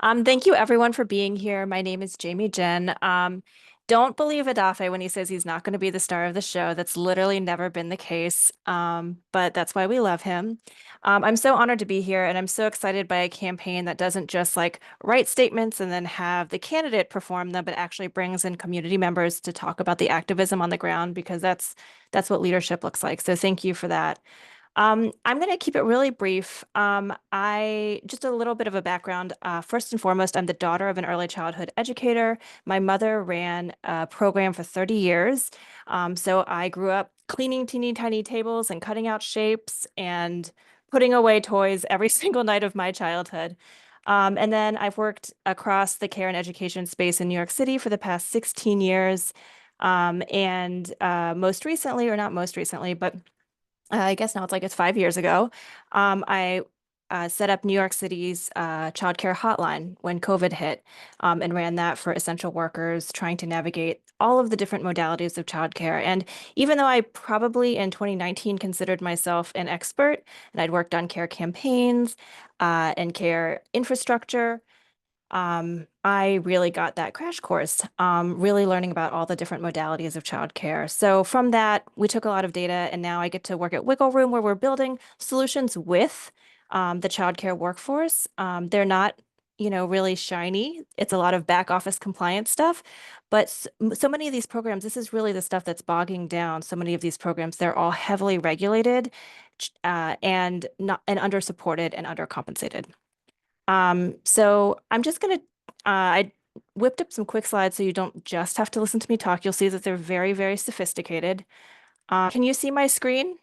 Thank you everyone for being here. My name is Jaime-Jin. Don't believe Edafe when he says he's not going to be the star of the show. That's literally never been the case. But that's why we love him. I'm so honored to be here, and I'm so excited by a campaign that doesn't just like write statements and then have the candidate perform them, but actually brings in community members to talk about the activism on the ground because that's what leadership looks like. So thank you for that. I'm going to keep it really brief. I just a little bit of a background. First and foremost, I'm the daughter of an early childhood educator. My mother ran a program for 30 years. So I grew up cleaning teeny tiny tables and cutting out shapes and putting away toys every single night of my childhood. And then I've worked across the care and education space in New York City for the past 16 years. And most recently, or not most recently, but I guess now it's 5 years ago. I set up New York City's childcare hotline when COVID hit, and ran that for essential workers trying to navigate all of the different modalities of childcare. And even though I probably in 2019 considered myself an expert, and I'd worked on care campaigns and care infrastructure, I really got that crash course, really learning about all the different modalities of childcare. So from that, we took a lot of data, and now I get to work at Wiggle Room, where we're building solutions with the childcare workforce. They're not, really shiny. It's a lot of back office compliance stuff, but so many of these programs, this is really the stuff that's bogging down so many of these programs. They're all heavily regulated, and not and under supported and undercompensated. So I'm just gonna, I whipped up some quick slides so you don't just have to listen to me talk. You'll see that they're very, very sophisticated. Can you see my screen?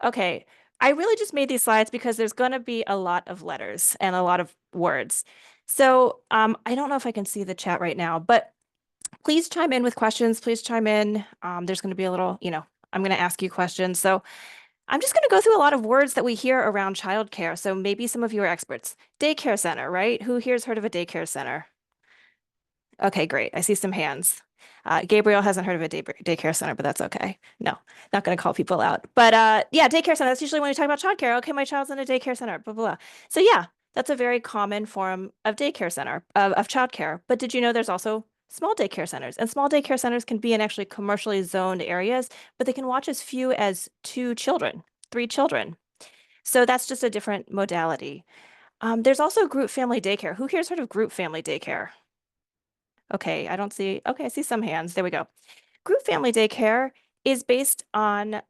Okay. I really just made these slides because there's going to be a lot of letters and a lot of words. So I don't know if I can see the chat right now, but please chime in with questions. Please chime in. There's going to be a little, I'm going to ask you questions. So I'm just going to go through a lot of words that we hear around childcare. So maybe some of you are experts. Daycare center, right? Who here's heard of a daycare center? Okay, great. I see some hands. Gabriel hasn't heard of a daycare center, but that's okay. No, not going to call people out. But yeah, daycare center. That's usually when we talk about childcare. Okay, my child's in a daycare center, blah, blah, blah. So yeah, that's a very common form of daycare center, of childcare. But did you know there's also small daycare centers? And small daycare centers can be in actually commercially zoned areas, but they can watch as few as 2 children, 3 children. So that's just a different modality. There's also group family daycare. Who here's heard of group family daycare? Okay, I don't see. Okay, I see some hands. There we go. Group family daycare is based on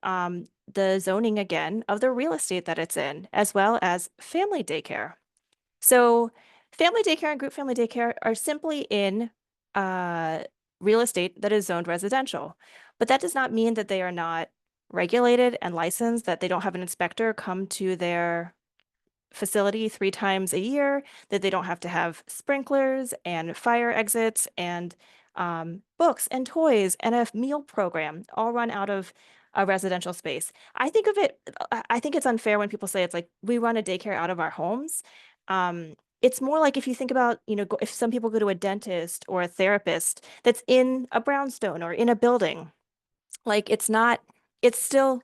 the zoning again of the real estate that it's in, as well as family daycare. So, family daycare and group family daycare are simply in uh, real estate that is zoned residential. But that does not mean that they are not regulated and licensed, that they don't have an inspector come to their facility 3 times a year, that they don't have to have sprinklers and fire exits and books and toys and a meal program all run out of a residential space. I think it's unfair when people say it's like we run a daycare out of our homes. It's more like if you think about, if some people go to a dentist or a therapist that's in a brownstone or in a building, like it's still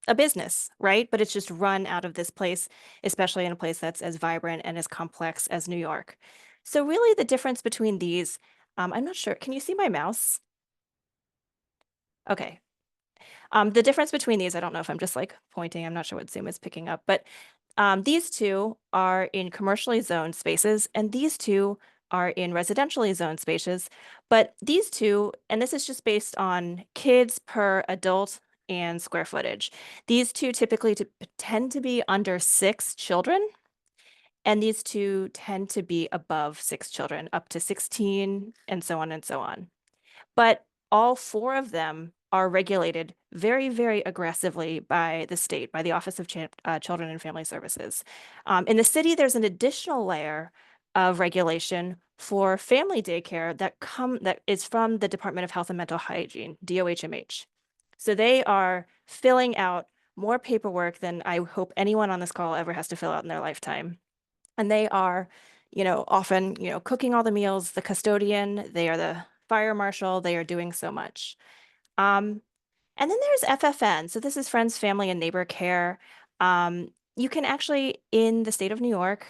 a business, right? But it's just run out of this place, especially in a place that's as vibrant and as complex as New York. So really the difference between these, I'm not sure. Can you see my mouse? Okay. The difference between these, I don't know if I'm just like pointing, I'm not sure what Zoom is picking up, but these two are in commercially zoned spaces, and these two are in residentially zoned spaces. But these two, and this is just based on kids per adult and square footage. These two typically tend to be under 6 children, and these two tend to be above 6 children, up to 16, and so on and so on. But all four of them are regulated very, very aggressively by the state, by the Office of Children and Family Services. In the city, there's an additional layer of regulation for family daycare that is from the Department of Health and Mental Hygiene, DOHMH. So they are filling out more paperwork than I hope anyone on this call ever has to fill out in their lifetime. And they are, often, cooking all the meals, the custodian, they are the fire marshal, they are doing so much. And then there's FFN. So this is Friends, Family, and Neighbor Care. You can actually, in the state of New York,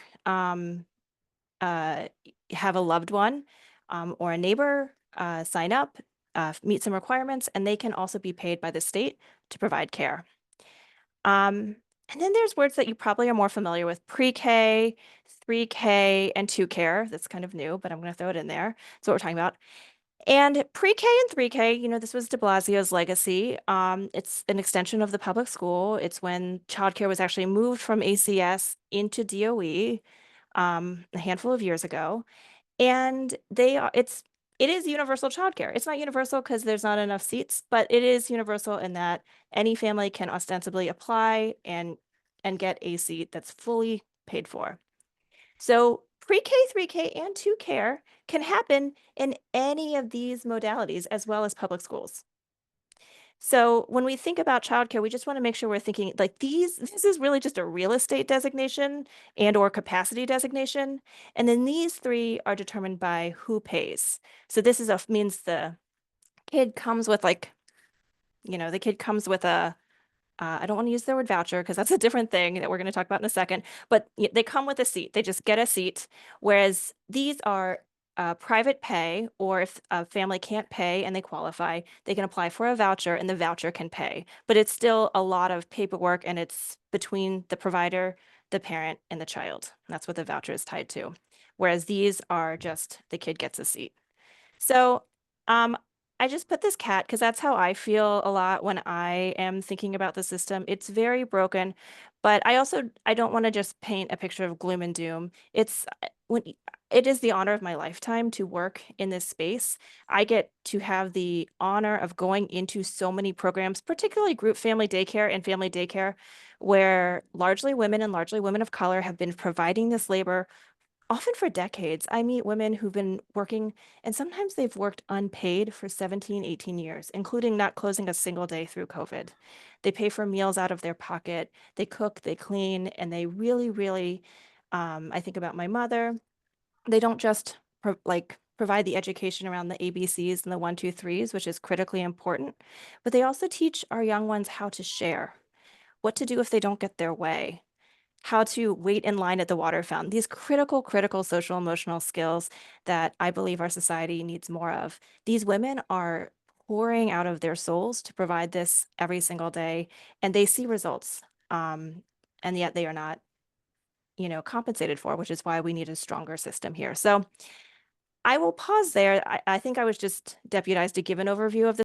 have a loved one or a neighbor sign up, meet some requirements, and they can also be paid by the state to provide care. And then there's words that you probably are more familiar with: pre-K, 3K, and 2Care. That's kind of new, but I'm going to throw it in there. That's what we're talking about. And pre-K and 3K, this was de Blasio's legacy. It's an extension of the public school. It's when childcare was actually moved from ACS into DOE a handful of years ago. And it is universal childcare. It's not universal because there's not enough seats, but it is universal in that any family can ostensibly apply and get a seat that's fully paid for. So pre-K, 3K, and 2Care can happen in any of these modalities as well as public schools. So when we think about childcare, we just want to make sure we're thinking like this is really just a real estate designation and or capacity designation. And then these three are determined by who pays. So this means the kid comes with the kid comes with a I don't want to use the word voucher because that's a different thing that we're going to talk about in a second, but they come with a seat. They just get a seat, whereas these are private pay, or if a family can't pay and they qualify, they can apply for a voucher and the voucher can pay. But it's still a lot of paperwork, and it's between the provider, the parent, and the child. That's what the voucher is tied to. Whereas these are just the kid gets a seat. So, I just put this cat because that's how I feel a lot when I am thinking about the system. It's very broken, but I don't want to just paint a picture of gloom and doom. It is the honor of my lifetime to work in this space. I get to have the honor of going into so many programs, particularly group family daycare and family daycare, where largely women and largely women of color have been providing this labor often for decades. I meet women who've been working, and sometimes they've worked unpaid for 17, 18 years, including not closing a single day through COVID. They pay for meals out of their pocket. They cook, they clean, and they really, really, I think about my mother. They don't just provide the education around the ABCs and the 1, 2, 3s, which is critically important, but they also teach our young ones how to share, what to do if they don't get their way, how to wait in line at the water fountain, these critical, critical social emotional skills that I believe our society needs more of. These women are pouring out of their souls to provide this every single day, and they see results. And yet they are not, compensated for, which is why we need a stronger system here. So I will pause there. I think I was just deputized to give an overview of the